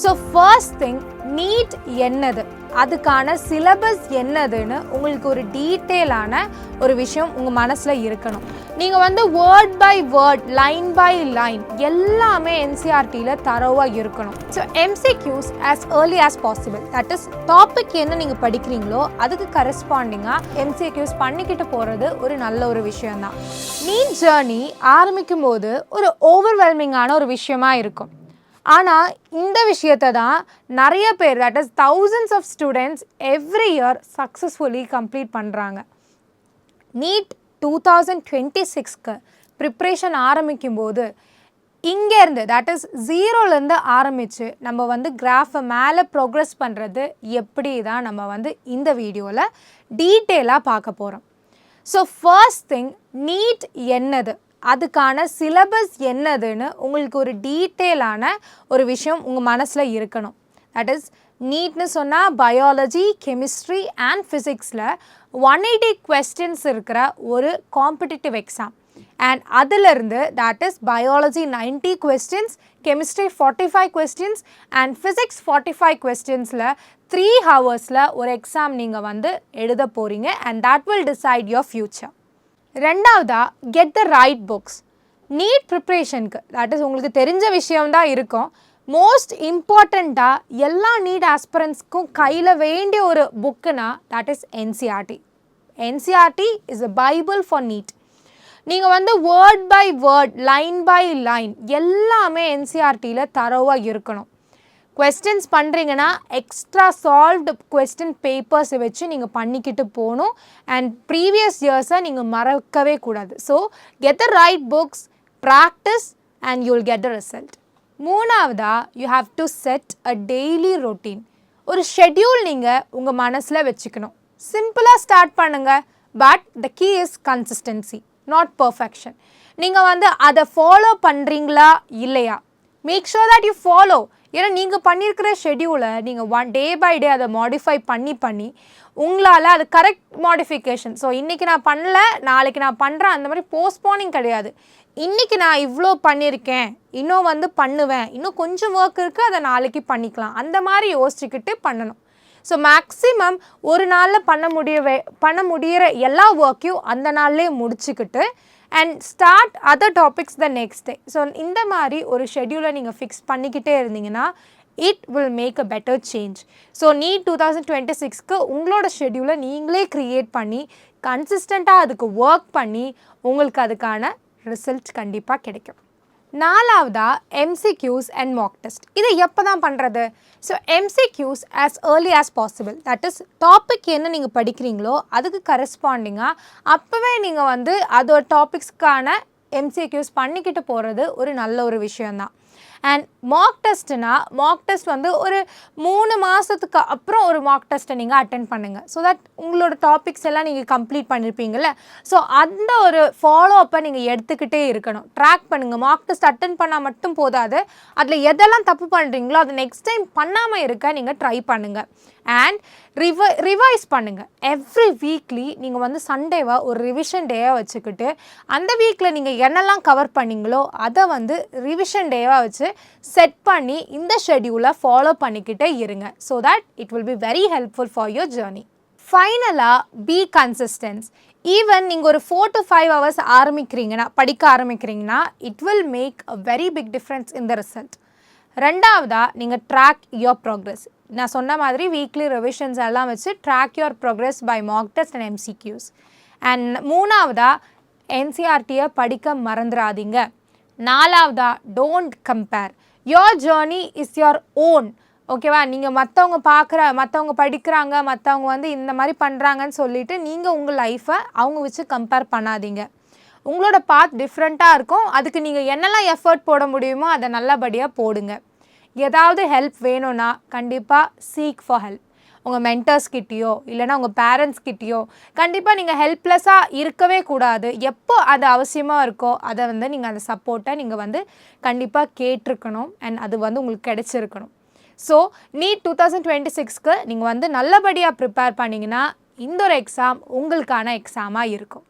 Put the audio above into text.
So first thing NEET என்னது, அதுக்கான syllabus என்னதுன்னு உங்களுக்கு ஒரு டீட்டெயிலான ஒரு விஷயம் உங்கள் மனசில் இருக்கணும். நீங்கள் வந்து word by word, line by line எல்லாமே என்சிஆர்டியில் தரோவாக இருக்கணும். So MCQs as early as possible, that is topic என்ன நீங்கள் படிக்கிறீங்களோ அதுக்கு கரெஸ்பாண்டிங்காக எம்சிக்யூஸ் பண்ணிக்கிட்டு போகிறது ஒரு நல்ல ஒரு விஷயம்தான். நீட் ஜேர்னி ஆரம்பிக்கும் போது ஒரு ஓவர்வெல்மிங்கான ஒரு விஷயமா இருக்கும். ஆனால் இந்த விஷயத்தை தான் நிறைய பேர், that is thousands of students every year successfully complete பண்ணுறாங்க. நீட் 2026க்கு ப்ரிப்ரேஷன் ஆரம்பிக்கும்போது இங்கேருந்து, தட் இஸ் ஜீரோலேருந்து ஆரம்பித்து நம்ம வந்து கிராஃபை மேலே ப்ரோக்ரஸ் பண்ணுறது எப்படி தான் நம்ம வந்து இந்த வீடியோவில் டீட்டெயிலாக பார்க்க போகிறோம். ஸோ ஃபர்ஸ்ட் திங் நீட் என்னது, அதுக்கான சிலபஸ் என்னதுன்னு உங்களுக்கு ஒரு டீட்டெயிலான ஒரு விஷயம் உங்கள் மனசில் இருக்கணும். தட் இஸ் நீட்னு சொன்னால் பயாலஜி, கெமிஸ்ட்ரி அண்ட் ஃபிசிக்ஸில் 180 கொஸ்டின்ஸ் இருக்கிற ஒரு காம்படிட்டிவ் எக்ஸாம். அண்ட் அதிலிருந்து that is biology 90 questions, chemistry 45 questions and physics 45 கொஸ்டின்ஸில் 3 ஹவர்ஸில் ஒரு எக்ஸாம் நீங்கள் வந்து எழுத போகிறீங்க. And that will decide your future. ரெண்டாவதாக get the right books. NEET ப்ரிப்ரேஷனுக்கு தட் இஸ் உங்களுக்கு தெரிஞ்ச விஷயம்தான் இருக்கும். மோஸ்ட் இம்பார்ட்டண்ட்டாக எல்லா நீட் ஆஸ்பிரண்ட்ஸ்க்கும் கையில் வேண்டிய ஒரு புக்குனா that is NCERT. NCERT is a Bible for NEET. நீங்கள் வந்து word by word, line by line எல்லாமே என்சிஆர்டியில் தரோவாக இருக்கணும். கொஸ்டின்ஸ் பண்ணுறீங்கன்னா எக்ஸ்ட்ரா சால்வ்டு கொஸ்டின் பேப்பர்ஸை வச்சு நீங்கள் பண்ணிக்கிட்டு போகணும். அண்ட் ப்ரீவியஸ் இயர்ஸை நீங்கள் மறக்கவே கூடாது. So get the right books, practice and you will get the result. மூணாவதாக you have to set a daily routine. ஒரு ஷெட்யூல் நீங்கள் உங்கள் மனசில் வச்சுக்கணும். சிம்பிளாக ஸ்டார்ட் பண்ணுங்கள், but the key is consistency, not perfection. நீங்கள் வந்து அதை ஃபாலோ பண்ணுறீங்களா இல்லையா, make sure that you follow. ஏன்னா நீங்கள் பண்ணியிருக்கிற ஷெட்யூலை நீங்கள் டே பை டே அதை மாடிஃபை பண்ணி உங்களால் அது கரெக்ட் மாடிஃபிகேஷன். ஸோ இன்றைக்கி நான் பண்ணல, நாளைக்கு நான் பண்ணுறேன், அந்த மாதிரி போஸ்ட்போனிங் கிடையாது. இன்றைக்கி நான் இவ்வளோ பண்ணியிருக்கேன், இன்னும் வந்து பண்ணுவேன், இன்னும் கொஞ்சம் ஒர்க் இருக்குது, அதை நாளைக்கு பண்ணிக்கலாம், அந்த மாதிரி யோசிச்சுக்கிட்டு பண்ணணும். ஸோ மேக்ஸிமம் ஒரு நாளில் பண்ண முடிகிற எல்லா ஒர்க்கையும் அந்த நாள்லேயே முடிச்சுக்கிட்டு and start other topics the next day. So இந்த மாதிரி ஒரு ஷெட்யூலை நீங்கள் ஃபிக்ஸ் பண்ணிக்கிட்டே இருந்தீங்கன்னா it will make a better change. So NEET 2026க்கு உங்களோட ஷெட்யூலை நீங்களே க்ரியேட் பண்ணி கன்சிஸ்டண்ட்டாக அதுக்கு ஒர்க் பண்ணி உங்களுக்கு அதுக்கான ரிசல்ட் கண்டிப்பாக கிடைக்கும். நாலாவதாக எம்சிக்யூஸ் அண்ட் மாக் டெஸ்ட். இதை எப்போ தான் பண்ணுறது? So MCQs as early as possible, that is topic என்ன நீங்கள் படிக்கிறீங்களோ அதுக்கு கரெஸ்பாண்டிங்காக அப்போவே நீங்கள் வந்து அதோட டாபிக்ஸ்க்கான எம்சிக்யூஸ் பண்ணிக்கிட்டு போகிறது ஒரு நல்ல ஒரு விஷயந்தான். அண்ட் மாக் டெஸ்ட் வந்து ஒரு 3 மாதத்துக்கு அப்புறம் ஒரு மாக் டெஸ்ட்டை நீங்கள் அட்டென்ட் பண்ணுங்கள். ஸோ தட் உங்களோட டாபிக்ஸ் எல்லாம் நீங்கள் கம்ப்ளீட் பண்ணியிருப்பீங்கள்ல, ஸோ அந்த ஒரு ஃபாலோ அப்பை நீங்கள் எடுத்துக்கிட்டே இருக்கணும். ட்ராக் பண்ணுங்கள். மாக் டெஸ்ட் அட்டென்ட் பண்ணால் மட்டும் போதாது, அதில் எதெல்லாம் தப்பு பண்ணுறீங்களோ அதை நெக்ஸ்ட் டைம் பண்ணாமல் இருக்க நீங்கள் ட்ரை பண்ணுங்கள். அண்ட் ரிவைஸ் பண்ணுங்கள். எவ்ரி வீக்லி நீங்கள் வந்து சண்டேவை ஒரு ரிவிஷன் டேவாக வச்சுக்கிட்டு அந்த வீக்கில் நீங்கள் என்னெல்லாம் கவர் பண்ணிங்களோ அதை வந்து ரிவிஷன் டேவாக வச்சு செட் பண்ணி இந்த ஷெட்யூலை ஃபாலோ பண்ணிக்கிட்டே இருங்க. So that it will be very helpful for your journey. ஃபைனலாக பி கன்சிஸ்டன்ஸ். ஈவன் நீங்கள் ஒரு 4 to 5 hours படிக்க ஆரம்பிக்கிறீங்கன்னா it will make a very big difference in the result. ரெண்டாவதாக நீங்கள் ட்ராக் யுவர் ப்ராக்ரெஸ். நான் சொன்ன மாதிரி வீக்லி ரிவிஷன்ஸ் எல்லாம் வச்சு track your progress by mock test and MCQs. And மூணாவதாக என்சிஆர்டியை படிக்க மறந்துடாதீங்க. நாலாவதாக don't compare. Your journey is your own. ஓகேவா? நீங்கள் மற்றவங்க படிக்கிறாங்க, மற்றவங்க வந்து இந்த மாதிரி பண்ணுறாங்கன்னு சொல்லிவிட்டு நீங்கள் உங்கள் லைஃப்பை அவங்க வச்சு கம்பேர் பண்ணாதீங்க. உங்களோட பாத் டிஃப்ரெண்ட்டாக இருக்கும். அதுக்கு நீங்கள் என்னெல்லாம் எஃபர்ட் போட முடியுமோ அதை நல்லபடியாக போடுங்க. ஏதாவது ஹெல்ப் வேணும்னா கண்டிப்பாக சீக் ஃபார் ஹெல்ப். உங்கள் மென்டர்ஸ்கிட்டேயோ இல்லைனா உங்கள் பேரண்ட்ஸ்கிட்டேயோ கண்டிப்பாக நீங்கள் ஹெல்ப்லெஸ்ஸாக இருக்கவே கூடாது. எப்போ அது அவசியமாக இருக்கோ அதை வந்து நீங்கள் அந்த சப்போர்ட்டை நீங்கள் வந்து கண்டிப்பாக கேட்டிருக்கணும். அண்ட் அது வந்து உங்களுக்கு கிடைச்சிருக்கணும். ஸோ நீட் 2026க்கு நீங்கள் வந்து நல்லபடியாக ப்ரிப்பேர் பண்ணிங்கன்னா இந்த ஒரு எக்ஸாம் உங்களுக்கான எக்ஸாமாக இருக்கும்.